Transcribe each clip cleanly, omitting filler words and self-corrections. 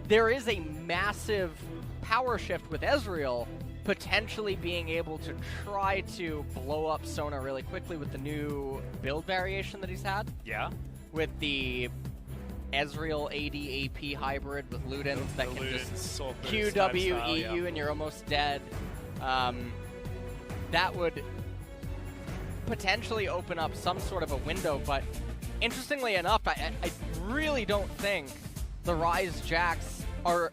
there is a massive power shift with Ezreal potentially being able to try to blow up Sona really quickly with the new build variation that he's had. Yeah. With the Ezreal AD AP hybrid with Ludens that can just QW, EU, and you're almost dead. That would potentially open up some sort of a window, but interestingly enough, I really don't think the Ryze Jax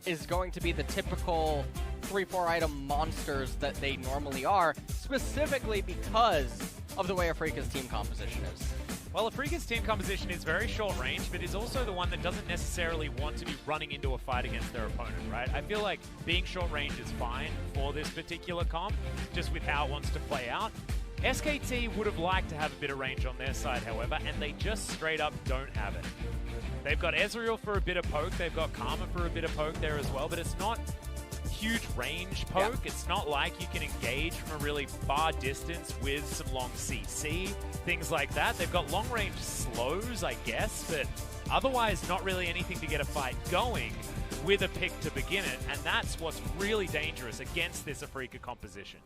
is going to be the typical 3-4 item monsters that they normally are, specifically because of the way Afreeca's team composition is. Well, Afreeca's team composition is very short range, but is also the one that doesn't necessarily want to be running into a fight against their opponent, right? I feel like being short range is fine for this particular comp, just with how it wants to play out. SKT would have liked to have a bit of range on their side, however, and they just straight up don't have it. They've got Ezreal for a bit of poke, they've got Karma for a bit of poke there as well, but it's not huge range poke. Yeah. It's not like you can engage from a really far distance with some long CC, things like that. They've got long range slows, I guess, but otherwise not really anything to get a fight going with a pick to begin it, and that's what's really dangerous against this Afreeca composition.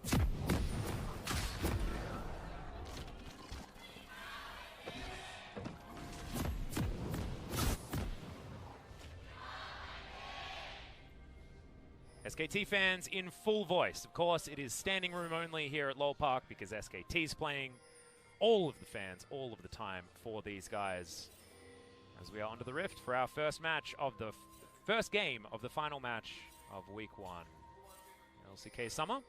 SKT fans in full voice. Of course, it is standing room only here at LoL Park because SKT's playing all of the fans all of the time for these guys. As we are onto the Rift for our first match of the first game of the final match of Week 1. LCK Summer.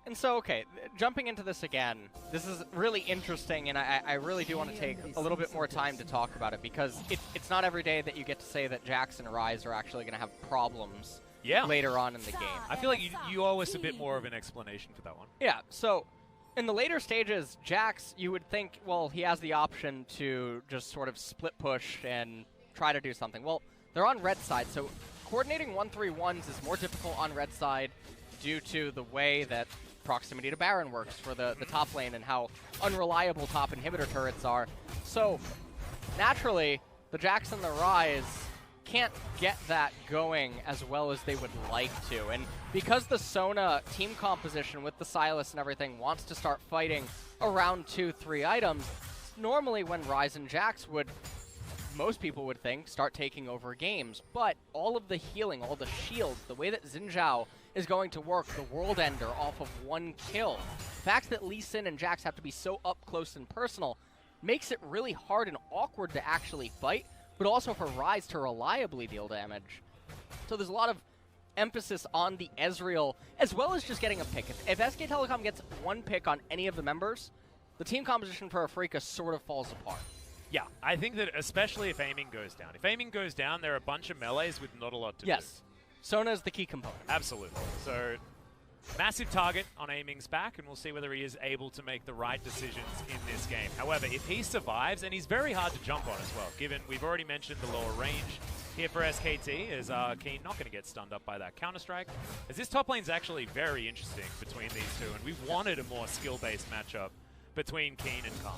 And so, okay, jumping into this again, this is really interesting, and I really do want to take a little bit more time to talk about it because it's not every day that you get to say that Jax and Ryze are actually going to have problems later on in the game. I feel like you owe us a bit more of an explanation for that one. Yeah, so in the later stages, Jax, you would think, well, he has the option to just sort of split push and try to do something. Well, they're on red side, so coordinating 1-3-1s is more difficult on red side due to the way that proximity to Baron works for the top lane and how unreliable top inhibitor turrets are. So, naturally, the Jax and the Ryze can't get that going as well as they would like to. And because the Sona team composition with the Sylas and everything wants to start fighting around 2-3 items, normally when Ryze and Jax would, most people would think, start taking over games. But all of the healing, all the shields, the way that Xin Zhao is going to work the World Ender off of one kill, the fact that Lee Sin and Jax have to be so up close and personal makes it really hard and awkward to actually fight, but also for Ryze to reliably deal damage. So there's a lot of emphasis on the Ezreal, as well as just getting a pick. If SK Telecom gets one pick on any of the members, the team composition for Afreeca sort of falls apart. Yeah, I think that especially if aiming goes down. If aiming goes down, there are a bunch of melees with not a lot to do. Yes. Sona is the key component. Absolutely. So, massive target on aiming's back, and we'll see whether he is able to make the right decisions in this game. However, if he survives, and he's very hard to jump on as well, given we've already mentioned the lower range here for SKT, is Keen not going to get stunned up by that Counter-Strike, as this top lane's actually very interesting between these two, and we wanted a more skill-based matchup between Keen and Khan.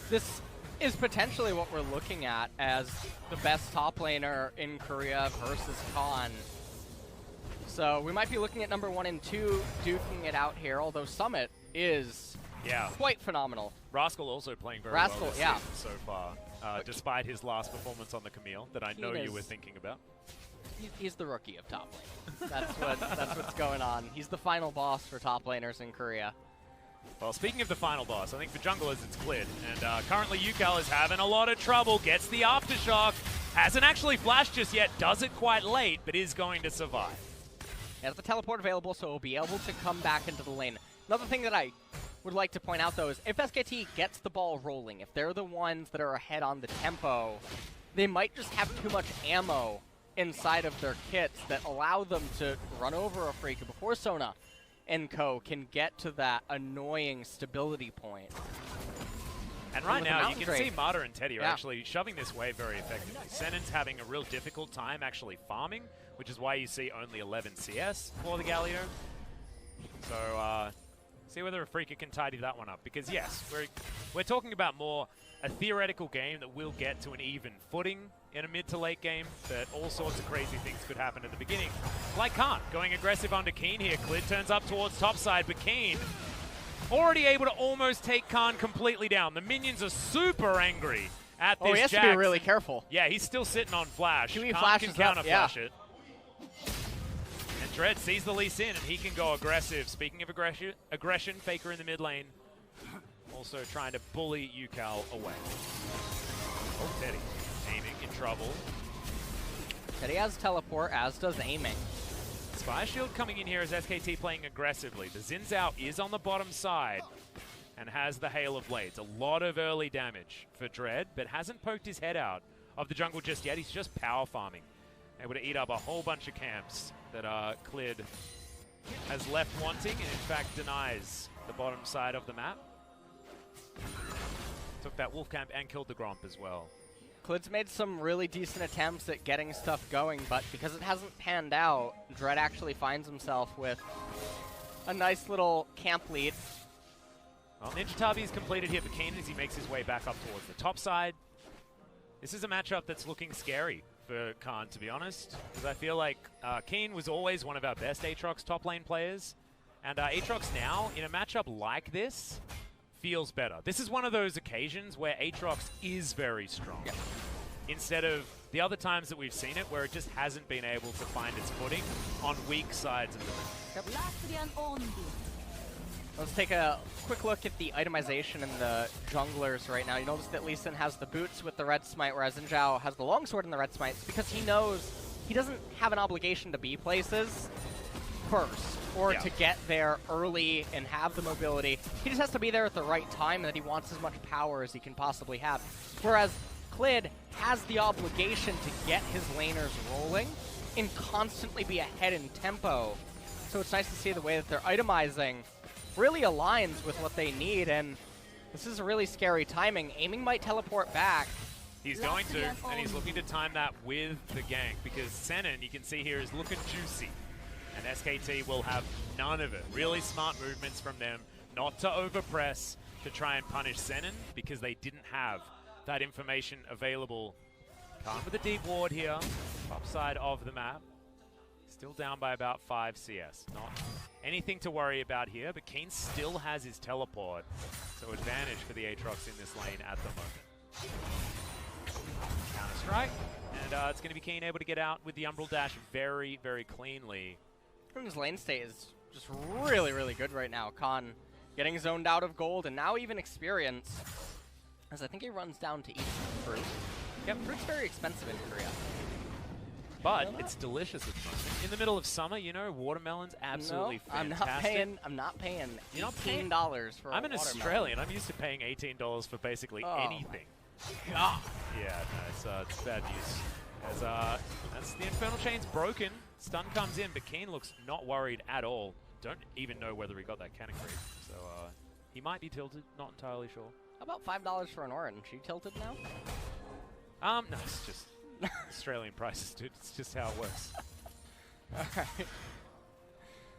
This is potentially what we're looking at as the best top laner in Korea versus Khan. So we might be looking at number 1 and 2 duking it out here, although Summit is quite phenomenal. Rascal also playing very well this season so far, despite his last performance on the Camille that I know you were thinking about. He's the rookie of top lane. That's what's going on. He's the final boss for top laners in Korea. Well, speaking of the final boss, I think for junglers it's cleared. And currently Yukal is having a lot of trouble, gets the Aftershock, hasn't actually flashed just yet, does it quite late, but is going to survive. Has the teleport available, so he'll be able to come back into the lane. Another thing that I would like to point out, though, is if SKT gets the ball rolling, if they're the ones that are ahead on the tempo, they might just have too much ammo inside of their kits that allow them to run over Afreeca before Sona and co can get to that annoying stability point. And right now, you can see Marta and Teddy are actually shoving this wave very effectively. Senon's having a real difficult time actually farming, which is why you see only 11 CS for the Galio. So, see whether Afreeca can tidy that one up. Because yes, we're talking about more a theoretical game that will get to an even footing in a mid to late game, but all sorts of crazy things could happen at the beginning. Like Khan going aggressive onto Keen here. Clid turns up towards topside, but Keen already able to almost take Khan completely down. The minions are super angry at this. Oh, he has to be really careful. Yeah, he's still sitting on flash. Khan can counter flash yeah. it. And Dread sees the Lee Sin, and he can go aggressive. Speaking of aggression, Faker in the mid lane. Also trying to bully Ucal away. Oh, Teddy. Aiming in trouble. Teddy has teleport, as does aiming. Spy Shield coming in here as SKT playing aggressively. The Xin Zhao is on the bottom side and has the Hail of Blades. A lot of early damage for Dread, but hasn't poked his head out of the jungle just yet. He's just power farming. Able to eat up a whole bunch of camps that Clid has left wanting and in fact denies the bottom side of the map. Took that wolf camp and killed the Gromp as well. Clid's made some really decent attempts at getting stuff going, but because it hasn't panned out, Dread actually finds himself with a nice little camp lead. Well, Ninja Tabi is completed here for Keen as he makes his way back up towards the top side. This is a matchup that's looking scary for Khan, to be honest, because I feel like Keen was always one of our best Aatrox top lane players, and Aatrox now, in a matchup like this, feels better. This is one of those occasions where Aatrox is very strong. Yep. Instead of the other times that we've seen it where it just hasn't been able to find its footing on weak sides of the map. Let's take a quick look at the itemization in the junglers right now. You notice that Lee Sin has the boots with the red smite, whereas Xin Zhao has the longsword and the red smite, because he knows he doesn't have an obligation to be places first, or to get there early and have the mobility. He just has to be there at the right time, and that he wants as much power as he can possibly have. Whereas Clid has the obligation to get his laners rolling and constantly be ahead in tempo. So it's nice to see the way that they're itemizing really aligns with what they need, and this is a really scary timing. Aiming might teleport back. He's going to, and he's looking to time that with the gank, because Senin, you can see here, is looking juicy. And SKT will have none of it. Really smart movements from them, not to overpress, to try and punish Senin, because they didn't have that information available. Khan with a deep ward here, top side of the map. Still down by about 5 CS. Not anything to worry about here, but Keen still has his teleport, so advantage for the Aatrox in this lane at the moment. Counter-strike, and it's going to be Keen able to get out with the Umbral Dash very, very cleanly. His lane state is just really, really good right now. Khan getting zoned out of gold, and now even experience, as I think he runs down to eat some fruit. Yeah, fruit's very expensive in Korea. But it's delicious at the moment. In the middle of summer, you know, watermelon's absolutely fantastic. I'm not paying You're not paying $18 for I'm a an Australian. I'm used to paying $18 for basically anything. God. Yeah, no, it's bad news. As that's the Infernal Chain's broken. Stun comes in, but Keen looks not worried at all. Don't even know whether he got that cannon creep. So he might be tilted, not entirely sure. How about $5 for an orange? You tilted now? No, it's just Australian prices, dude. It's just how it works. Alright.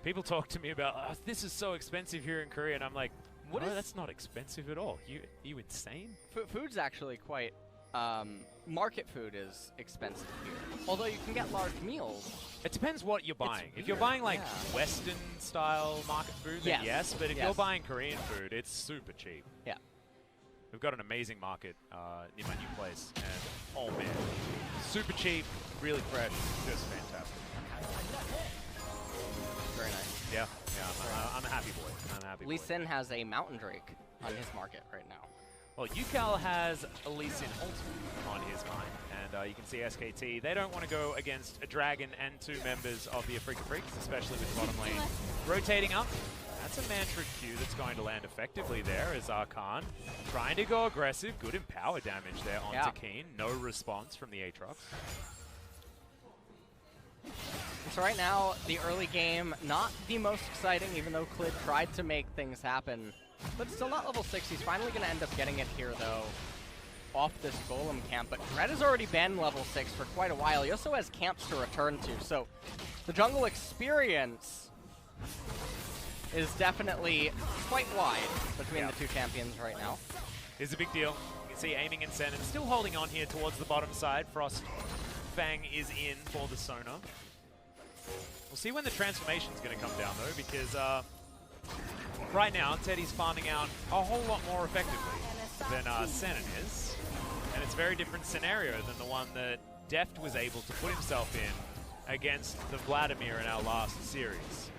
People talk to me about, oh, this is so expensive here in Korea, and I'm like, that's not expensive at all. You insane? Food's actually quite... market food is expensive here. Although you can get large meals. It depends what you're buying. If you're buying like Western style market food, then yes. But if you're buying Korean food, it's super cheap. Yeah. We've got an amazing market near my new place, and oh man, super cheap, really fresh, just fantastic. Very nice. Yeah, I'm a happy boy. I'm a happy boy. Lee Sin has a Mountain Drake on his market right now. Well, Ucal has a Lee Sin ultimate on his mind, and you can see SKT, they don't want to go against a dragon and 2 members of the Afrika Freaks, especially with bottom lane rotating up. That's a mantra Q that's going to land effectively there as Khan trying to go aggressive. Good empower damage there onto Keen. No response from the Aatrox. So right now, the early game, not the most exciting, even though Clid tried to make things happen. But still not level 6. He's finally going to end up getting it here, though, off this Golem camp. But Dread has already been level 6 for quite a while. He also has camps to return to. So the jungle experience is definitely quite wide between the two champions right now. It's a big deal. can see aiming and Sen, and still holding on here towards the bottom side. Frostfang is in for the Sona. We'll see when the transformation's going to come down, though, because right now, Teddy's farming out a whole lot more effectively than Senin is. And it's a very different scenario than the one that Deft was able to put himself in against the Vladimir in our last series.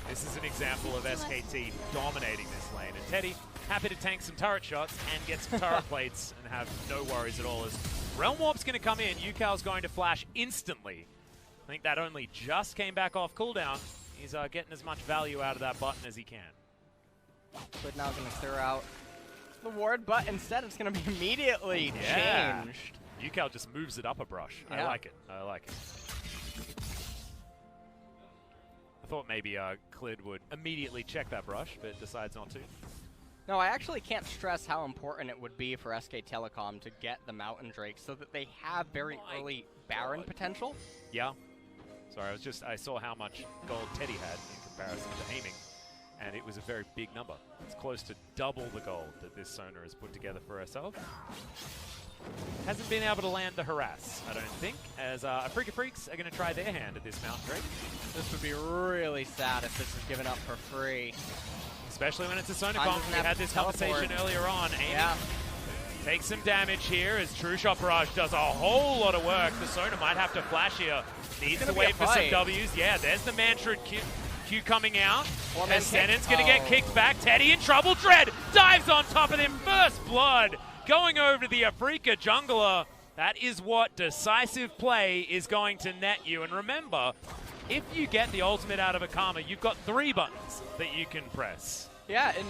This is an example of SKT dominating this lane. And Teddy, happy to tank some turret shots and get some turret plates and have no worries at all. As Realm Warp's going to come in, Yukal's going to flash instantly. I think that only just came back off cooldown. He's getting as much value out of that button as he can. But now going to clear out the ward, but instead it's going to be immediately changed. Yukal just moves it up a brush. Yeah. I like it. I like it. I thought maybe Clid would immediately check that brush, but decides not to. No, I actually can't stress how important it would be for SK Telecom to get the Mountain Drake so that they have very early Baron potential. Yeah. Sorry, I saw how much gold Teddy had in comparison to aiming, and it was a very big number. It's close to double the gold that this Sona has put together for herself. Hasn't been able to land the harass, I don't think, as Afrika Freaks are going to try their hand at this Mountain Drake. This would be really sad if this is given up for free. Especially when it's a Sona comp. We had this conversation earlier on. Amy takes some damage here as True Shot Barrage does a whole lot of work. The Sona might have to flash here. Needs to wait for some W's. Yeah, there's the Mantra Q coming out. As Senin's going to get kicked back. Teddy in trouble. Dread dives on top of him. First blood going over to the Afrika jungler. That is what decisive play is going to net you. And remember, if you get the ultimate out of a Karma, you've got 3 buttons that you can press. Yeah, and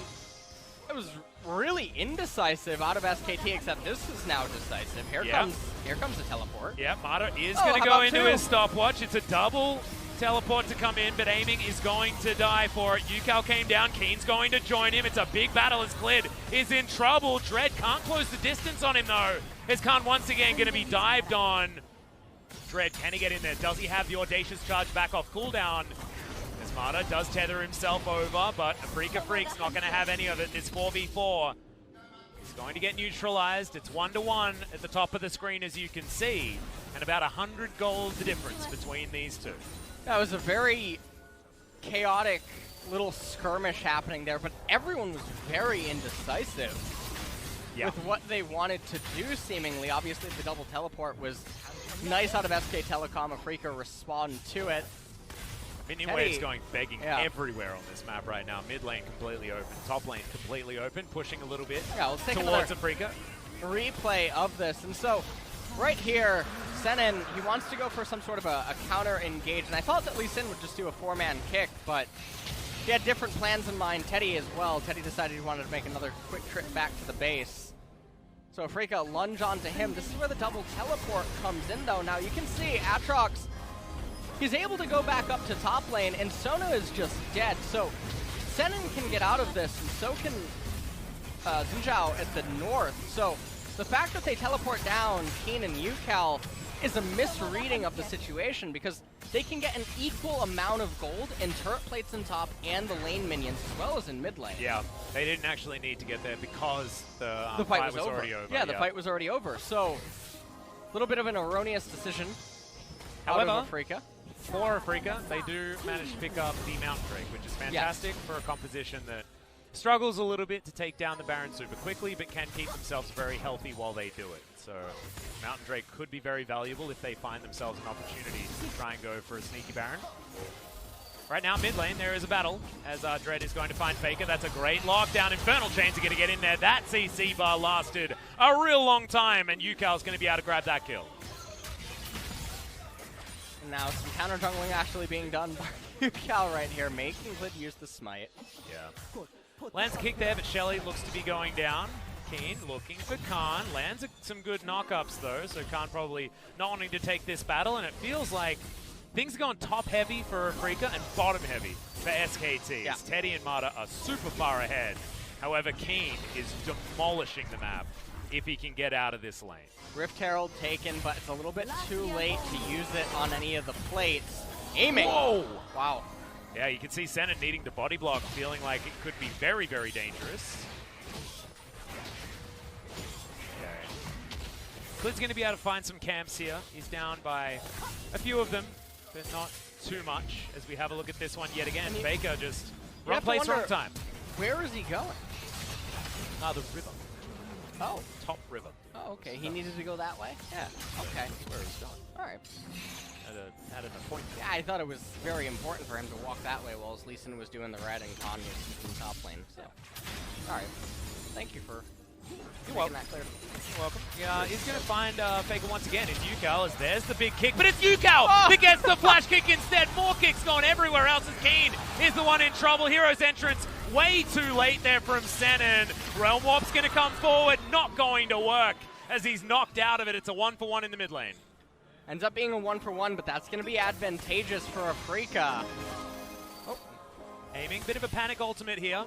it was really indecisive out of SKT, except this is now decisive. Here comes the teleport. Yeah, Mata is going to go into his stopwatch. It's a double teleport to come in, but aiming is going to die for it. Yukal came down. Keen's going to join him. It's a big battle as Clid is in trouble. Dread can't close the distance on him, though. As Khan once again going to be dived on. Dread, can he get in there? Does he have the Audacious Charge back off cooldown? As Mata does tether himself over, but Afrika Freak's not going to have any of it. It's 4v4. He's going to get neutralized. It's 1-to-1 at the top of the screen, as you can see. And about 100 gold difference between these two. That was a very chaotic little skirmish happening there, but everyone was very indecisive with what they wanted to do, seemingly. Obviously, the double teleport was nice out of SK Telecom. Afrika respond to it. Minion Wave's going begging everywhere on this map right now. Mid lane completely open, top lane completely open, pushing a little bit towards Afrika. Replay of this, and so right here, Senin, he wants to go for some sort of a counter engage, and I thought that Lee Sin would just do a 4-man kick, but he had different plans in mind. Teddy as well. Teddy decided he wanted to make another quick trip back to the base. So Afrika lunge onto him. This is where the double teleport comes in, though. Now you can see Atrox, he's able to go back up to top lane, and Sona is just dead. So Senin can get out of this, and so can Xinjiao at the north. So the fact that they teleport down Keen and Yukal is a misreading of the situation, because they can get an equal amount of gold in turret plates in top and the lane minions, as well as in mid lane. Yeah, they didn't actually need to get there because the fight was already over. Yeah, the fight was already over. So a little bit of an erroneous decision. However, out of Afrika. For Afrika, they do manage to pick up the Mountain Drake, which is fantastic for a composition that struggles a little bit to take down the Baron super quickly, but can keep themselves very healthy while they do it. So Mountain Drake could be very valuable if they find themselves an opportunity to try and go for a sneaky Baron. Right now, mid lane, there is a battle as Dread is going to find Faker. That's a great lockdown. Infernal Chains are going to get in there. That CC bar lasted a real long time, and Yukal's going to be able to grab that kill. And now some counter jungling actually being done by Yukal right here, making Clid use the smite. Yeah. Lands a kick there, but Shelly looks to be going down. Keen looking for Khan. Lands some good knockups, though, so Khan probably not wanting to take this battle, and it feels like things are going top heavy for Afrika and bottom heavy for SKT. Yeah. Teddy and Mata are super far ahead. However, Keen is demolishing the map if he can get out of this lane. Rift Herald taken, but it's a little bit too late to use it on any of the plates. Aiming! Whoa! Wow. Yeah, you can see Senin needing to body block, feeling like it could be very, very dangerous. Yeah, Clid's going to be able to find some camps here. He's down by a few of them, but not too much as we have a look at this one yet again. Faker just wrong place, wrong time. Where is he going? The river. Oh. Top river. Oh, okay. He needed to go that way? Yeah. Okay. That's where he's going. All right. Had an appointment. Yeah, I thought it was very important for him to walk that way while Lee Sin was doing the red and Khan was in top lane. So, all right. Thank you for making that clear. You're welcome. Yeah, he's going to find Faker once again. It's Yukal as there's the big kick, but it's Yukal that gets the flash kick instead. More kicks going everywhere else as Keen is the one in trouble. Hero's entrance way too late there from Senin. Realm Warp's going to come forward, not going to work as he's knocked out of it. It's a 1-for-1 in the mid lane. Ends up being a 1-for-1, but that's going to be advantageous for Afrika. Oh. Aiming, bit of a panic ultimate here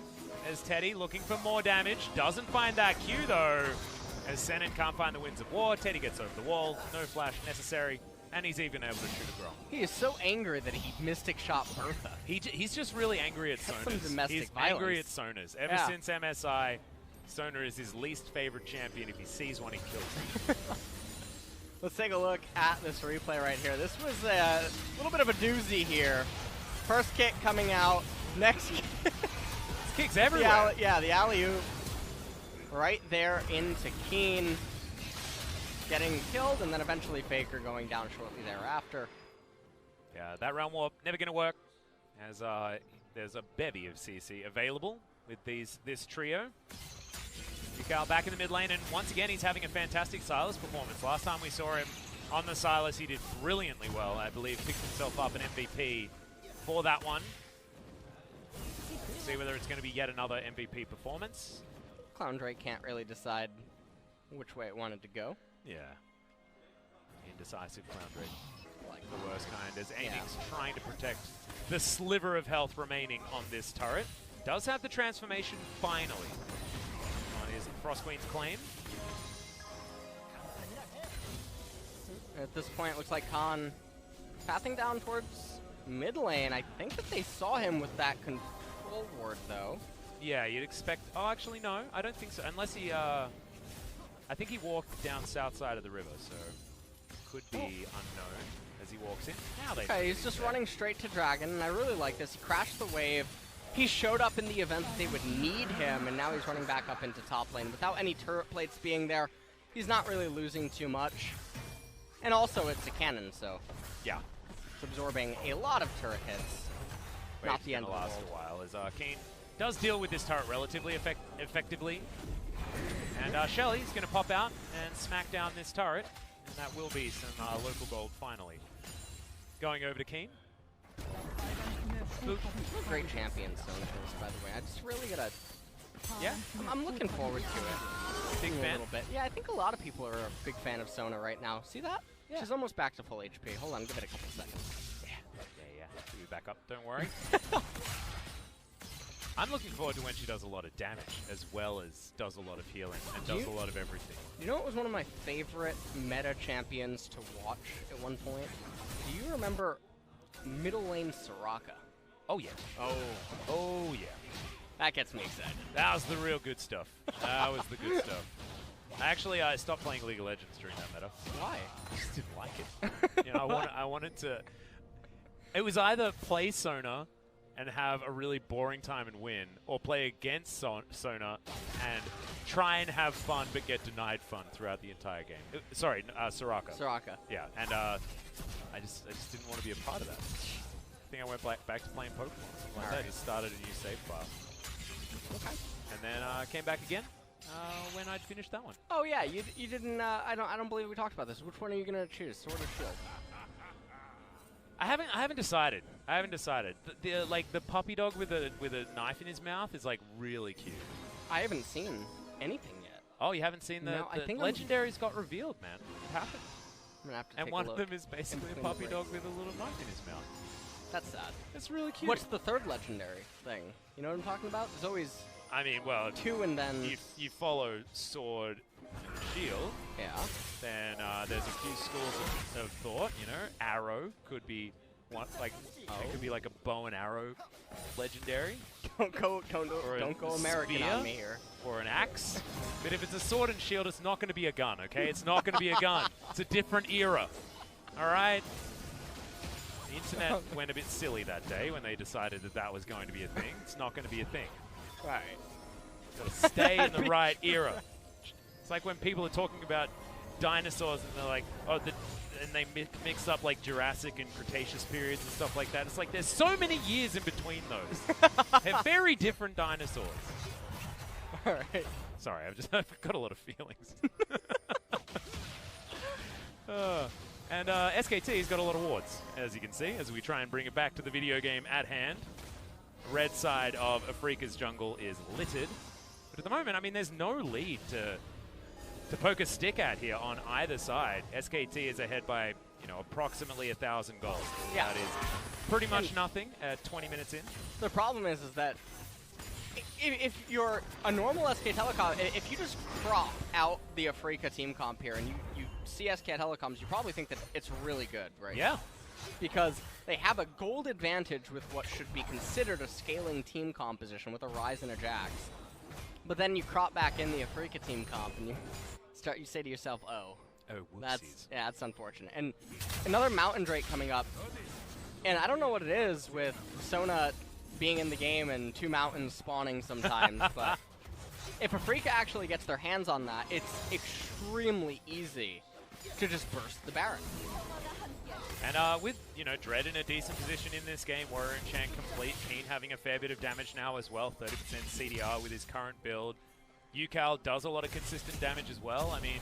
as Teddy looking for more damage. Doesn't find that Q though, as Senin can't find the Winds of War. Teddy gets over the wall, no flash necessary, and he's even able to shoot a Grom. He is so angry that he mystic shot Bertha. He's just really angry at Sonas. Some domestic he's violence. Angry at Sonas. Ever since MSI, Sona is his least favorite champion. If he sees one, he kills him. Let's take a look at this replay right here. This was a little bit of a doozy here. First kick coming out. Next kick. Kicks everywhere. The alley-oop right there into Keen. Getting killed, and then eventually Faker going down shortly thereafter. Yeah, that round warp never going to work, as there's a bevy of CC available with this trio. Yukal back in the mid lane, and once again he's having a fantastic Sylas performance. Last time we saw him on the Sylas, he did brilliantly well. I believe picked himself up an MVP for that one. See whether it's going to be yet another MVP performance. Clown Drake can't really decide which way it wanted to go. Yeah. Indecisive Clown Drake. Like the worst kind, as Amy's trying to protect the sliver of health remaining on this turret. Does have the transformation finally on his Frost Queen's claim. At this point, it looks like Khan pathing down towards mid lane. I think that they saw him with that control ward, though. Yeah, you'd expect... Oh, actually, no. I don't think so. Unless he... I think he walked down south side of the river, so could be unknown as he walks in. Now they... Okay, he's just running straight to Dragon, and I really like this. He crashed the wave. He showed up in the event that they would need him, and now he's running back up into top lane. Without any turret plates being there, he's not really losing too much. And also, it's a cannon, so... Yeah. It's absorbing a lot of turret hits. Not the end of the world. Last a while, as Kane does deal with this turret relatively effectively. And Shelly's going to pop out and smack down this turret, and that will be some local gold finally. Going over to Keen. Great champion Sonas, by the way. I just really gotta... Yeah? I'm looking forward to it. Big fan? A little bit. Yeah, I think a lot of people are a big fan of Sona right now. See that? Yeah. She's almost back to full HP. Hold on, give it a couple seconds. Yeah. She'll be back up, don't worry. I'm looking forward to when she does a lot of damage, as well as does a lot of healing, and does a lot of everything. You know what was one of my favorite meta champions to watch at one point? Do you remember middle lane Soraka? Oh, yeah. Oh, yeah. That gets me excited. That was the real good stuff. That was the good stuff. Actually, I stopped playing League of Legends during that meta. Why? I just didn't like it. You know, I wanted to... It was either play Sona and have a really boring time and win, or play against Sona and try and have fun but get denied fun throughout the entire game. Sorry, Soraka. Soraka. Yeah, and I just didn't want to be a part of that. I think I went back to playing Pokemon. Like that. Just started a new save file. Okay. And then came back again when I'd finished that one. Oh yeah, you didn't. I don't believe we talked about this. Which one are you gonna choose, Sword or Shield? I haven't decided. The puppy dog with a knife in his mouth is like really cute. I haven't seen anything yet. Oh, you haven't seen the I think legendaries got revealed, man. It happened. I'm gonna have to take and a one look of them is basically a puppy dog with a little knife in his mouth. That's sad. It's really cute. What's the third legendary thing? You know what I'm talking about? There's always... I mean, well... 2 and then... You follow Sword and Shield. Yeah. Then there's a few schools of thought, you know. Arrow could be one, like... It could be like a bow and arrow legendary. Don't go American spear, on me here. or an axe. But if it's a sword and shield, it's not going to be a gun, okay? It's not going to be a gun. It's a different era. All right? The internet went a bit silly that day when they decided that that was going to be a thing. It's not going to be a thing. Right. Got to stay in the right era. It's like when people are talking about dinosaurs and they're like, oh, and they mix up like Jurassic and Cretaceous periods and stuff like that. It's like there's so many years in between those. They're very different dinosaurs. All right. Sorry, I've got a lot of feelings. And SKT's got a lot of wards, as you can see, as we try and bring it back to the video game at hand. Red side of Afrika's jungle is littered. But at the moment, I mean, there's no lead to poke a stick at here on either side. SKT is ahead by, you know, approximately 1,000 gold. Yeah. That is pretty much nothing at 20 minutes in. The problem is that if you're a normal SK Telecom, if you just crop out the Afrika team comp here and you see SK Telecoms, you probably think that it's really good, right? Yeah. Because they have a gold advantage with what should be considered a scaling team composition with a Ryze and a Jax. But then you crop back in the Afrika team comp and you say to yourself, oh, whoopsies. that's unfortunate. And another Mountain Drake coming up. And I don't know what it is with Sona being in the game and two mountains spawning sometimes, but if Afrika actually gets their hands on that, it's extremely easy to just burst the Baron. And with, you know, Dread in a decent position in this game, Warrior Enchant complete, Keen having a fair bit of damage now as well, 30% CDR with his current build. Yukal does a lot of consistent damage as well. I mean,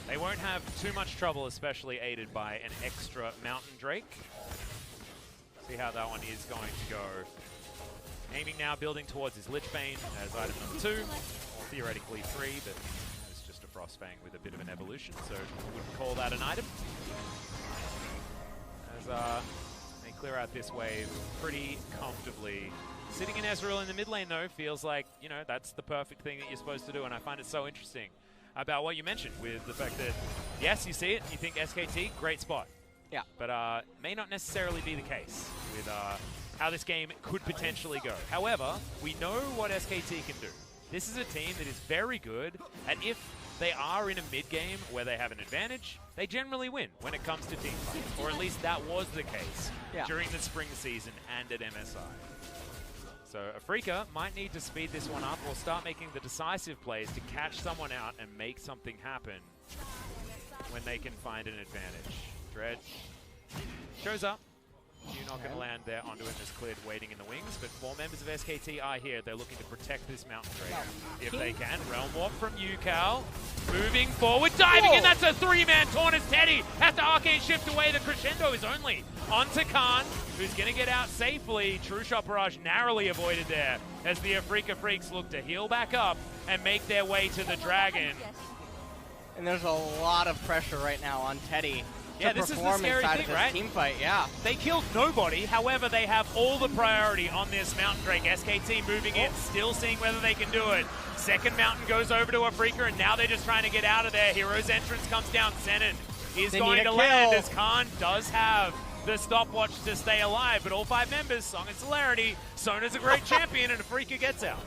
they won't have too much trouble, especially aided by an extra Mountain Drake. See how that one is going to go. Aiming now, building towards his Lichbane as item number 2, or theoretically 3, but it's just a Frostfang with a bit of an evolution, so wouldn't call that an item. As they clear out this wave pretty comfortably. Sitting in Ezreal in the mid lane, though, feels like, you know, that's the perfect thing that you're supposed to do, and I find it so interesting about what you mentioned with the fact that, yes, you see it, you think SKT, great spot. Yeah. But may not necessarily be the case with how this game could potentially go. However, we know what SKT can do. This is a team that is very good, and if they are in a mid-game where they have an advantage, they generally win when it comes to team fights. Or at least that was the case during the spring season and at MSI. So Afrika might need to speed this one up or start making the decisive plays to catch someone out and make something happen when they can find an advantage. Dread shows up. You're not going to land there onto him as cleared, waiting in the wings, but 4 members of SKT are here. They're looking to protect this Mountain Drake if they can. Realm Warp from Yukal. Moving forward, diving in. That's a 3-man taunt as Teddy has to Arcane Shift away. The crescendo is only onto Khan, who's going to get out safely. True Shot Barrage narrowly avoided there as the Afrika Freaks look to heal back up and make their way to the Dragon. And there's a lot of pressure right now on Teddy. Yeah, this is the scary thing, right? Team fight, yeah. They killed nobody, however, they have all the priority on this Mountain Drake. SKT moving in, still seeing whether they can do it. Second Mountain goes over to Afrika, and now they're just trying to get out of there. Hero's entrance comes down. Zenon is going to land as Khan does have the stopwatch to stay alive, but all 5 members, Song and Celerity, Sona's a great champion, and Afrika gets out.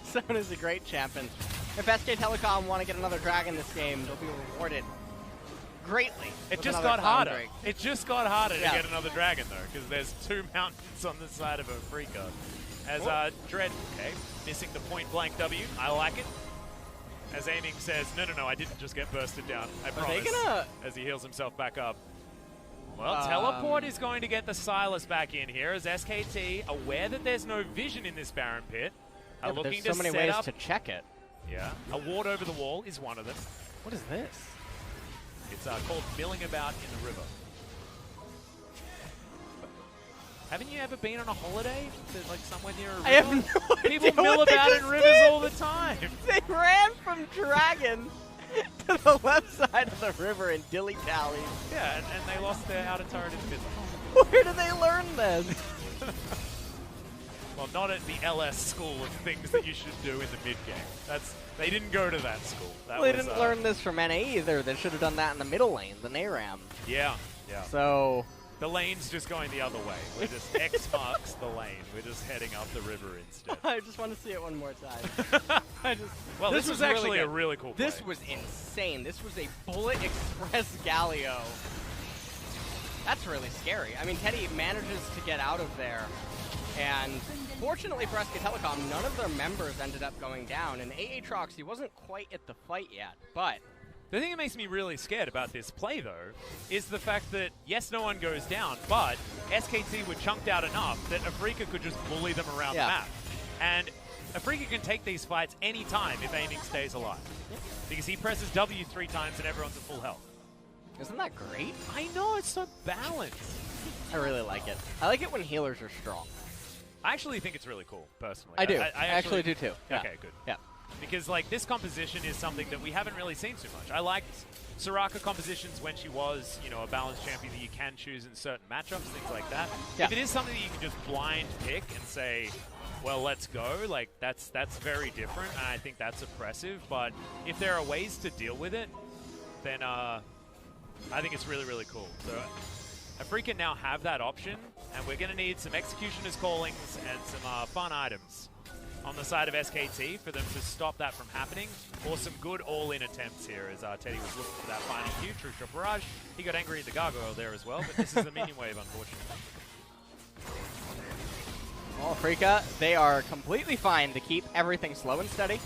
Sona's a great champion. If SK Telecom want to get another Dragon this game, they'll be rewarded greatly. It just got harder. It just got harder to get another Dragon, though, because there's 2 mountains on the side of Afrika. As Dread, missing the point-blank W. I like it. As Aiming says, no, I didn't just get bursted down. I promise. As he heals himself back up. Well, Teleport is going to get the Silas back in here, as SKT, aware that there's no vision in this Baron pit, are looking to so many ways to check it. Yeah, a ward over the wall is one of them. What is this? It's called milling about in the river. Haven't you ever been on a holiday to, like, somewhere near a river? I have no idea. People mill about in rivers all the time. They ran from Dragon to the left side of the river in dilly-dally. Yeah, and they lost their outer turret in the middle. Where did they learn this? Well, not at the LS school of things that you should do in the mid-game. They didn't go to that school. They didn't learn this from NA either. They should have done that in the middle lane, the NARAM. Yeah. So, The lane's just going the other way. We're just X marks the lane. We're just heading up the river instead. I just want to see it one more time. Well, this was actually a really cool play. This was insane. This was a Bullet Express Galio. That's really scary. I mean, Teddy manages to get out of there. And fortunately for SK Telecom, none of their members ended up going down. And Aatrox, he wasn't quite at the fight yet, but... The thing that makes me really scared about this play, though, is the fact that, yes, no one goes down, but SKT were chunked out enough that Afrika could just bully them around the map. And Afrika can take these fights any time if aiming stays alive. Because he presses W 3 times and everyone's at full health. Isn't that great? I know, it's so balanced. I really like it. I like it when healers are strong. I actually think it's really cool, personally. I do. I actually do, too. Yeah. Okay, good. Yeah. Because, like, this composition is something that we haven't really seen too much. I liked Soraka compositions when she was, you know, a balanced champion that you can choose in certain matchups, things like that. Yeah. If it is something that you can just blind pick and say, well, let's go, like, that's very different, and I think that's oppressive. But if there are ways to deal with it, then I think it's really, really cool. So Afrika now have that option, and we're going to need some Executioner's Callings and some fun items on the side of SKT for them to stop that from happening, or some good all-in attempts here as Teddy was looking for that final Q, True Shot Barrage. He got angry at the gargoyle there as well, but this is the minion wave, unfortunately. Well, Afrika, they are completely fine to keep everything slow and steady.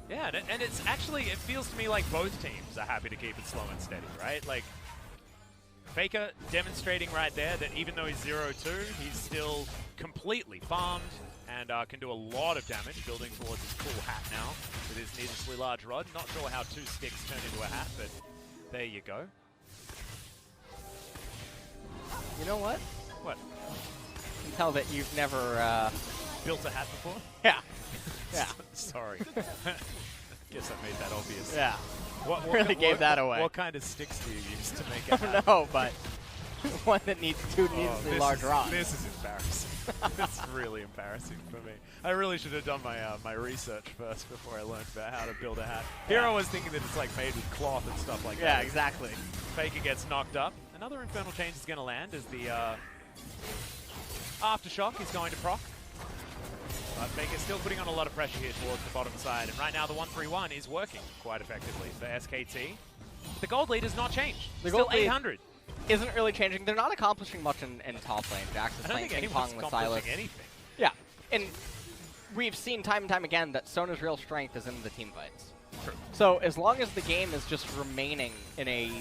Yeah, and it's actually, it feels to me like both teams are happy to keep it slow and steady, right? Like, Faker demonstrating right there that even though he's 0-2, he's still completely farmed and can do a lot of damage, building towards his cool hat now with his needlessly large rod. Not sure how 2 sticks turn into a hat, but there you go. You know what? What? You can tell that you've never... Built a hat before? Yeah. Yeah. Sorry. Guess I made that obvious. Yeah. What really gave that away. What kind of sticks do you use to make a hat? I don't know, but one that needs 2 needlessly large rods. This is embarrassing. It's really embarrassing for me. I really should have done my my research first before I learned about how to build a hat. Here I was thinking that it's like made with cloth and stuff like that. Yeah, exactly. Faker gets knocked up. Another Infernal Change is going to land as the Aftershock is going to proc. But Faker's still putting on a lot of pressure here towards the bottom side. And right now the 1-3-1 is working quite effectively for SKT. The gold lead has not changed. Still 800. Isn't really changing. They're not accomplishing much in top lane. Jax is playing ping pong with Silas. Anything. Yeah, and we've seen time and time again that Sona's real strength is in the team fights. True. So as long as the game is just remaining in a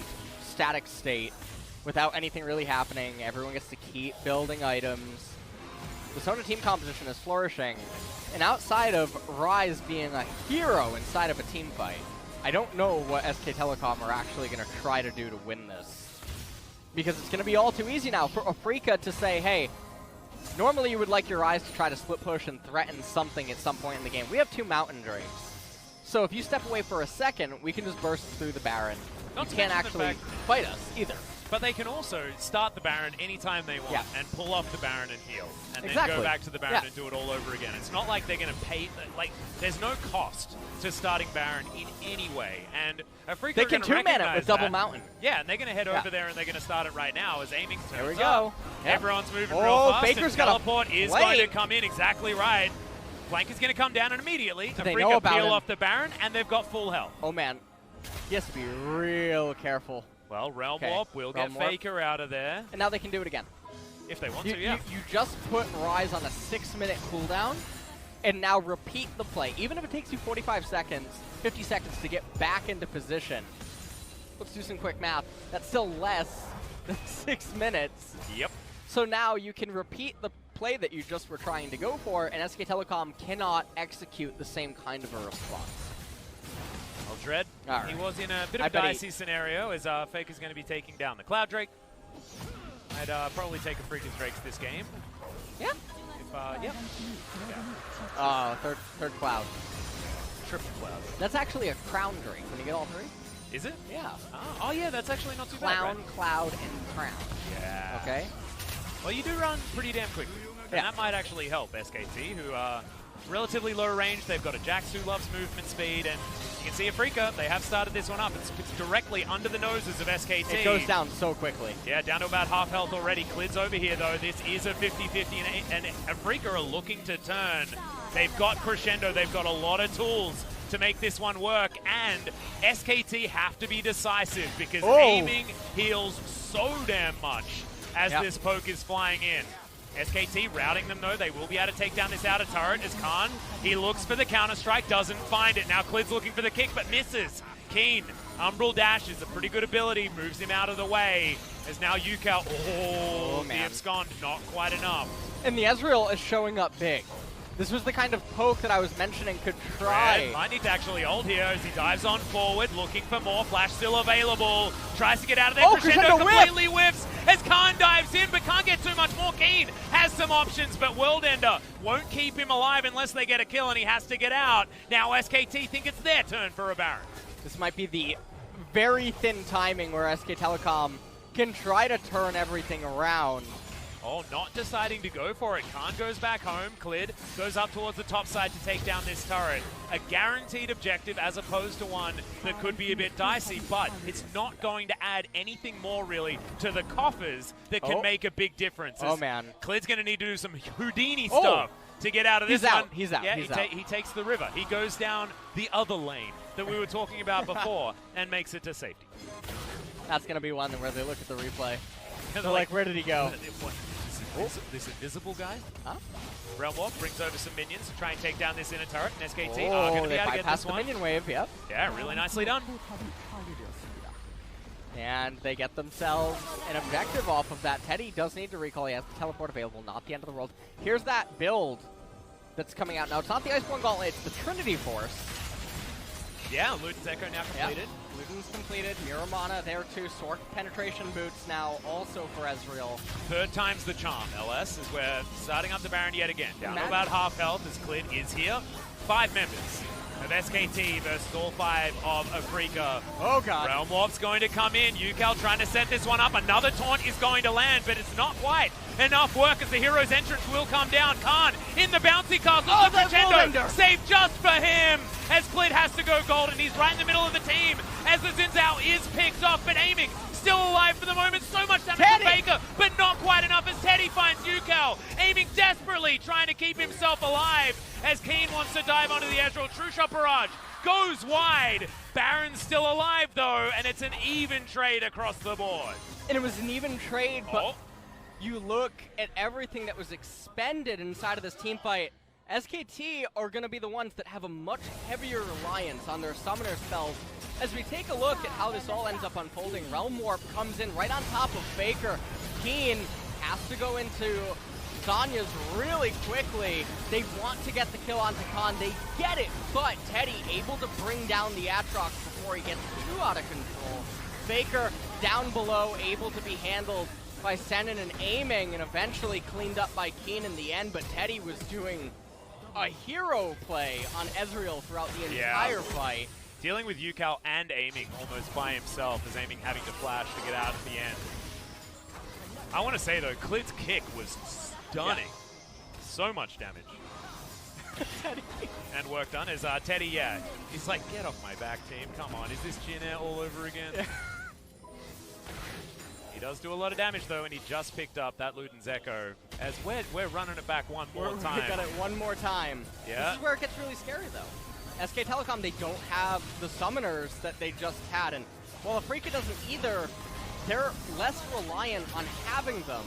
static state without anything really happening, everyone gets to keep building items. The Sona team composition is flourishing, and outside of Ryze being a hero inside of a team fight, I don't know what SK Telecom are actually going to try to do to win this. Because it's going to be all too easy now for Afrika to say, hey, normally you would like your Ryze to try to split push and threaten something at some point in the game. We have 2 Mountain Drakes. So if you step away for a second, we can just burst through the Baron. You can't actually fight us either. But they can also start the Baron anytime they want and pull off the Baron and heal. And then go back to the Baron and do it all over again. It's not like they're going to pay... Like, there's no cost to starting Baron in any way. And Afrika they can 2-man it with double Mountain. Yeah, and they're going to head over there and they're going to start it right now as aiming turns There we go. Yep. Everyone's moving real fast. Baker's got teleport is going to come in exactly right. Flank is going to come down and immediately. Afrika peel off the Baron and they've got full health. Oh man, he has to be real careful. Well, Realm Warp will get Faker out of there. And now they can do it again. If they want to, yeah. You just put Ryze on a 6-minute cooldown, and now repeat the play. Even if it takes you 45 seconds, 50 seconds to get back into position. Let's do some quick math. That's still less than 6 minutes. Yep. So now you can repeat the play that you just were trying to go for, and SK Telecom cannot execute the same kind of a response. Well, Dread, he was in a bit of a dicey scenario as Faker's going to be taking down the Cloud Drake. I'd probably take a freaking Drakes this game. Yeah. If, yep. Third Cloud. Triple Cloud. That's actually a Crown Drake when you get all 3. Is it? Yeah. Oh yeah, that's actually not too bad. Clown, Cloud, and Crown. Yeah. Okay. Well, you do run pretty damn quickly. And that might actually help SKT, who relatively low range. They've got a Jax who loves movement speed, and you can see Afrika, they have started this one up. It's directly under the noses of SKT. It goes down so quickly. Yeah, down to about half health already. Clid's over here, though. This is a 50-50, and Afrika are looking to turn. They've got Crescendo. They've got a lot of tools to make this one work, and SKT have to be decisive because aiming heals so damn much as this poke is flying in. SKT routing them, though. They will be able to take down this outer turret as Khan, he looks for the counter-strike, doesn't find it. Now Clid's looking for the kick, but misses. Keen, Umbral Dash is a pretty good ability, moves him out of the way. As now Yukal, the abscond, not quite enough. And the Ezreal is showing up big. This was the kind of poke that I was mentioning could try. Red might need to actually hold here as he dives on forward, looking for more. Flash still available. Tries to get out of there. Crescendo completely whiffs as Khan dives in, but can't get too much more. Keen has some options, but World Ender won't keep him alive unless they get a kill, and he has to get out. Now SKT think it's their turn for a Baron. This might be the very thin timing where SK Telecom can try to turn everything around. Oh, not deciding to go for it. Khan goes back home. Clid goes up towards the top side to take down this turret. A guaranteed objective as opposed to one that could be a bit dicey, but it's not going to add anything more really to the coffers that can make a big difference. Oh, man. Clid's going to need to do some Houdini stuff to get out of this one. He's out. Yeah, He's out. He takes the river. He goes down the other lane that we were talking about before and makes it to safety. That's going to be one where they look at the replay. They're like, where did he go? This invisible guy? Huh? Realm Walk brings over some minions to try and take down this inner turret, and SKT are going to be able to get this one. The minion wave, yep. Yeah, really nicely done. And they get themselves an objective off of that. Teddy does need to recall. He has the teleport available, not the end of the world. Here's that build that's coming out now. It's not the Iceborne Gauntlet, it's the Trinity Force. Yeah, Luden's Echo now completed. Yep. Luden's completed. Miramana there too. Sword penetration boots now also for Ezreal. Third time's the charm, LS, as we're starting up the Baron yet again. Down to about half health as Clid is here. 5 members of SKT versus all 5 of Afrika. Oh god. Realm Warp's going to come in. Yukal trying to set this one up. Another taunt is going to land, but it's not quite enough work as the hero's entrance will come down. Khan in the bouncy castle. Oh, Crescendo saved just for him as Clid has to go golden. He's right in the middle of the team as the Zinzao is picked off, but aiming still alive for the moment. So much damage to Baker, but not quite enough as Teddy finds Yukal, aiming desperately, trying to keep himself alive as Keen wants to dive onto the Ezreal. True Shot Barrage goes wide. Baron's still alive though, and it's an even trade across the board. And it was an even trade, but you look at everything that was expended inside of this team fight. SKT are going to be the ones that have a much heavier reliance on their summoner spells. As we take a look at how this all ends up unfolding, Realm Warp comes in right on top of Faker. Keen has to go into Zanya's really quickly. They want to get the kill onto Khan. They get it, but Teddy able to bring down the Aatrox before he gets too out of control. Faker down below, able to be handled by Senin and aiming, and eventually cleaned up by Keen in the end, but Teddy was doing a hero play on Ezreal throughout the entire fight. Dealing with Yukal and aiming almost by himself, as aiming having to flash to get out at the end. I want to say though, Clid's kick was stunning. So much damage. And work done as Teddy, he's like, get off my back, team. Come on, is this Jin Air all over again? He does do a lot of damage though, and he just picked up that Luden's Echo as we're running it back one more time. We got it one more time. Yeah. This is where it gets really scary though. SK Telecom, they don't have the summoners that they just had, and while Afrika doesn't either, they're less reliant on having them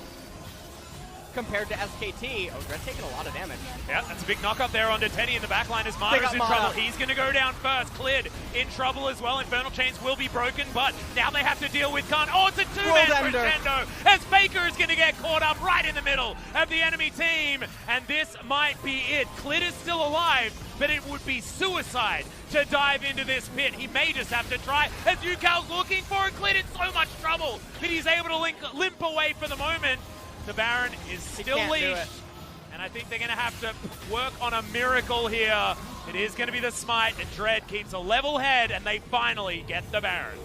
compared to SKT. Oh, Dread taking a lot of damage. Yeah, that's a big knock up there onto Teddy in the backline as Mara's in trouble. He's going to go down first. Clid in trouble as well. Infernal Chains will be broken, but now they have to deal with Khan. Oh, it's a two-man Crescendo as Baker is going to get caught up right in the middle of the enemy team, and this might be it. Clid is still alive, but it would be suicide to dive into this pit. He may just have to try as Yukal's looking for it. Clid in so much trouble, but he's able to limp away for the moment. The Baron is still leashed, and I think they're going to have to work on a miracle here. It is going to be the smite, and Dread keeps a level head, and they finally get the Baron.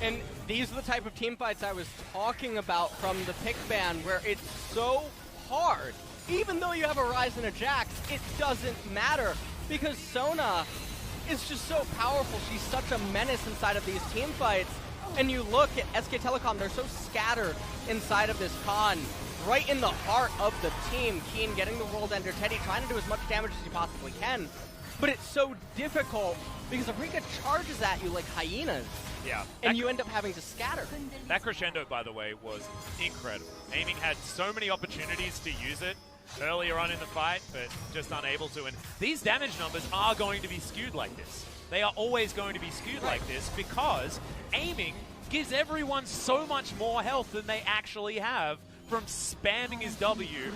And these are the type of team fights I was talking about from the pick ban, where it's so hard even though you have a Ryze and a Jax, it doesn't matter because Sona is just so powerful. She's such a menace inside of these team fights. And you look at SK Telecom, they're so scattered inside of this con, right in the heart of the team. Keen getting the World Ender, Teddy trying to do as much damage as he possibly can. But it's so difficult because Afrika charges at you like hyenas. Yeah. And you end up having to scatter. That crescendo, by the way, was incredible. Aiming had so many opportunities to use it earlier on in the fight, but just unable to. And these damage numbers are going to be skewed like this. They are always going to be skewed like this because aiming gives everyone so much more health than they actually have from spamming his W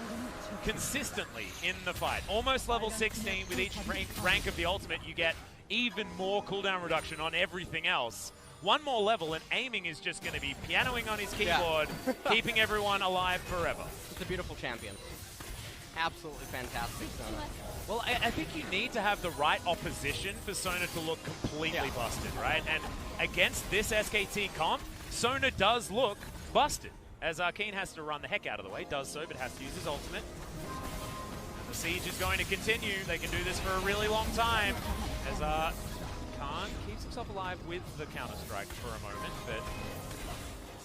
consistently in the fight. Almost level 16 with each rank of the ultimate, you get even more cooldown reduction on everything else. One more level and aiming is just going to be pianoing on his keyboard, keeping everyone alive forever. It's a beautiful champion. Absolutely fantastic, Sona. Well, I think you need to have the right opposition for Sona to look completely busted, right? And against this SKT comp, Sona does look busted. As Keen has to run the heck out of the way, does so, but has to use his ultimate. And the siege is going to continue. They can do this for a really long time. As Khan keeps himself alive with the counter-strike for a moment, but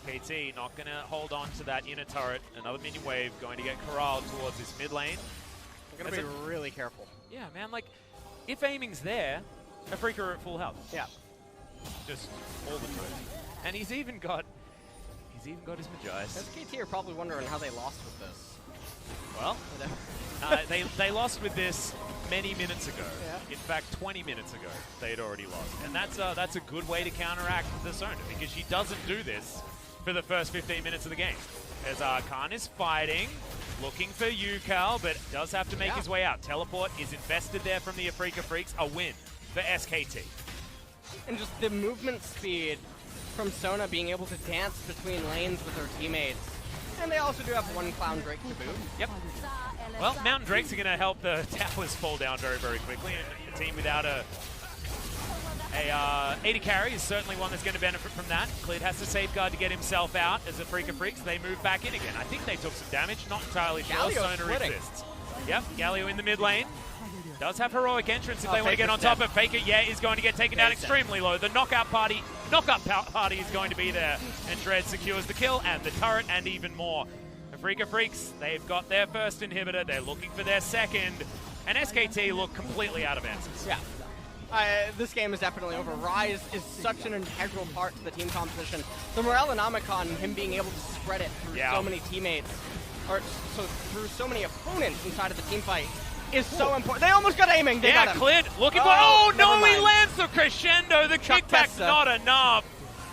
SKT not going to hold on to that inner turret. Another minion wave going to get corralled towards this mid lane. They're going to be really careful. Yeah, man, like, if aiming's there, Afrika are at full health. Yeah. Just all the time. And he's even got his Magice. SKT are probably wondering how they lost with this. Well, they lost with this many minutes ago. Yeah. In fact, 20 minutes ago, they'd already lost. And that's a good way to counteract the Sona, because she doesn't do this for the first 15 minutes of the game. As Khan is fighting, looking for Yukal, but does have to make his way out. Teleport is invested there from the Afrika Freaks. A win for SKT. And just the movement speed from Sona being able to dance between lanes with her teammates. And they also do have one Clown Drake to boot. Yep. Well, Mountain Drakes are going to help the towers fall down very, very quickly. And a team without a AD carry is certainly one that's going to benefit from that. Clid has to safeguard to get himself out as Afrika Freaks. They move back in again. I think they took some damage. Not entirely sure. Galio's Sona splitting. exists. Yep, Galio in the mid lane. Does have heroic entrance if they want to get on top of Faker. Yeah, is going to get taken down extremely low. The knockout party is going to be there. And Dread secures the kill and the turret and even more. Afrika Freaks, they've got their first inhibitor. They're looking for their second. And SKT look completely out of answers. Yeah. This game is definitely over. Ryze is such an integral part to the team composition. The Morellonomicon, him being able to spread it through so many teammates, or through so many opponents inside of the team fight, is so important. They almost got aiming. They got him. Clid looking for. Oh no, he lands the crescendo. The kickback's not enough.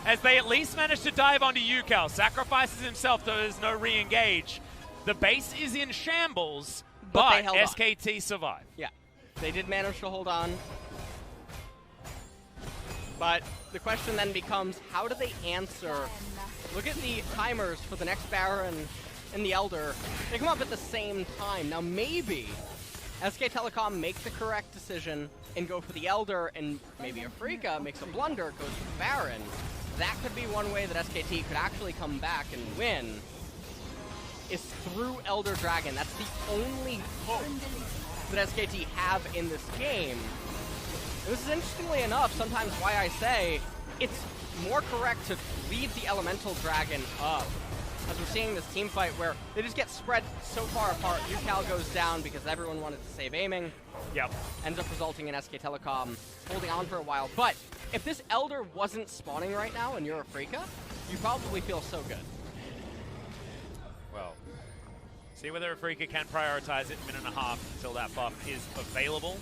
As they at least managed to dive onto Yukal. Sacrifices himself, though there's no re-engage. The base is in shambles, but SKT survive. Yeah, they did manage to hold on. But the question then becomes, how do they answer? Look at the timers for the next Baron and the Elder. They come up at the same time. Now maybe SK Telecom make the correct decision and go for the Elder, and maybe Afrika makes a blunder, goes for the Baron. That could be one way that SKT could actually come back and win, is through Elder Dragon. That's the only hope that SKT have in this game. And this is, interestingly enough, sometimes why I say it's more correct to leave the Elemental Dragon up. As we're seeing this team fight where they just get spread so far apart. Yukal goes down because everyone wanted to save aiming. Yep. Ends up resulting in SK Telecom holding on for a while. But if this Elder wasn't spawning right now and you're Afrika, you probably feel so good. Well, see whether Afrika can prioritize it. A minute and a half until that buff is available.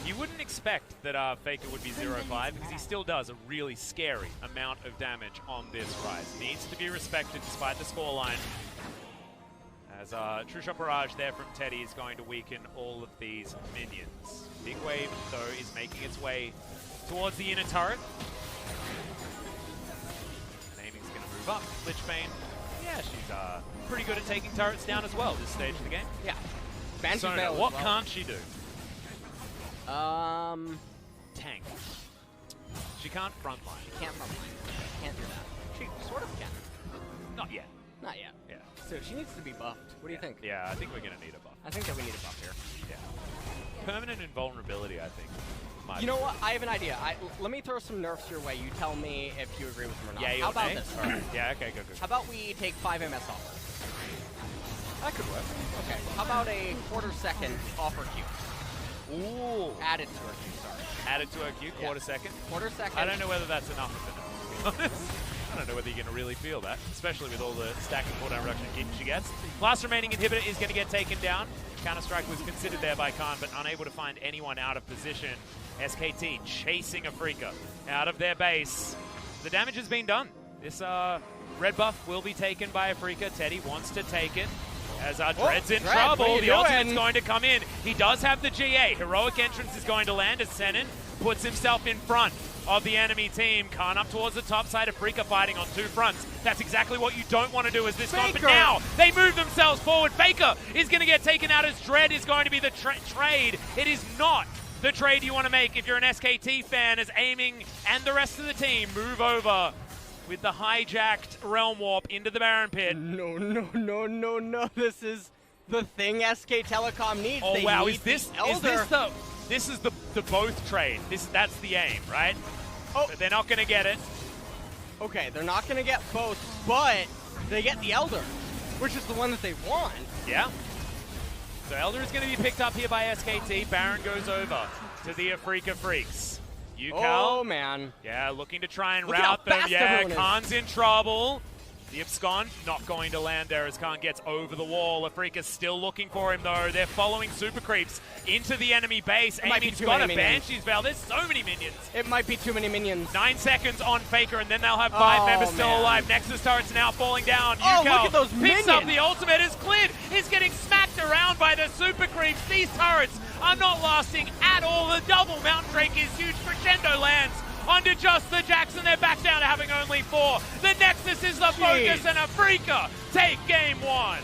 You wouldn't expect that Faker would be 0-5 because he still does a really scary amount of damage on this Ryze. Needs to be respected despite the scoreline. As True Shot Barrage there from Teddy is going to weaken all of these minions. Big Wave, though, is making its way towards the inner turret. And Aiming's going to move up. Lichbane, yeah, she's pretty good at taking turrets down as well this stage of the game. Yeah. Sona, what can't she do? Tank. She can't frontline. She can't frontline. Can't do that. She sort of can. Not yet. Not yet. Yeah. So she needs to be buffed. What do you think? Yeah, I think we're going to need a buff. I think that we need a buff here. Yeah. Permanent invulnerability, I think. You know what? I have an idea. Let me throw some nerfs your way. You tell me if you agree with them or not. Yeah, How about this? Yeah, okay, go. How about we take 5 MS off? That could work. Okay. How about a quarter-second offer Q? Ooh. Added to her Q, sorry. Added to her Q, quarter-second? Quarter-second. I don't know whether that's enough of it, to be honest. I don't know whether you're going to really feel that, especially with all the stack and cooldown reduction she gets. Last remaining inhibitor is going to get taken down. Counter-Strike was considered there by Khan, but unable to find anyone out of position. SKT chasing Afrika out of their base. The damage has been done. This red buff will be taken by Afrika. Teddy wants to take it. As Dread's in trouble, the ultimate's going to come in. He does have the GA. Heroic entrance is going to land as Senin puts himself in front of the enemy team. Khan up towards the top side. Afrika fighting on 2 fronts. That's exactly what you don't want to do as this comp. But now they move themselves forward. Faker is going to get taken out as Dread is going to be the trade. It is not the trade you want to make if you're an SKT fan, as Aiming and the rest of the team move over with the hijacked Realm Warp into the Baron Pit. No. This is the thing SK Telecom needs. Oh, they wow. need Is this the both trade? That's the aim, right? Oh. But they're not going to get it. Okay, they're not going to get both, but they get the Elder, which is the one that they want. Yeah. So Elder is going to be picked up here by SKT. Baron goes over to the Afrika Freaks. UCal. Oh, man. Yeah, looking to try and Look route how them. fast Yeah, everyone is. Khan's in trouble. The abscond not going to land there as Khan gets over the wall. Afrika's still looking for him, though. They're following super creeps into the enemy base. Aiming's got a Banshee's Veil. There's so many minions. It might be too many minions. 9 seconds on Faker, and then they'll have 5 members still man. alive. Nexus turret's now falling down. Oh, UCal look at those picks up minions. the ultimate as Clid is getting smacked around by the super creeps. These turrets are not lasting at all. The double Mountain Drake is huge. Crescendo lands onto just the Jackson. They're back down to having only 4. The Nexus is the focus, and Afrika take game 1.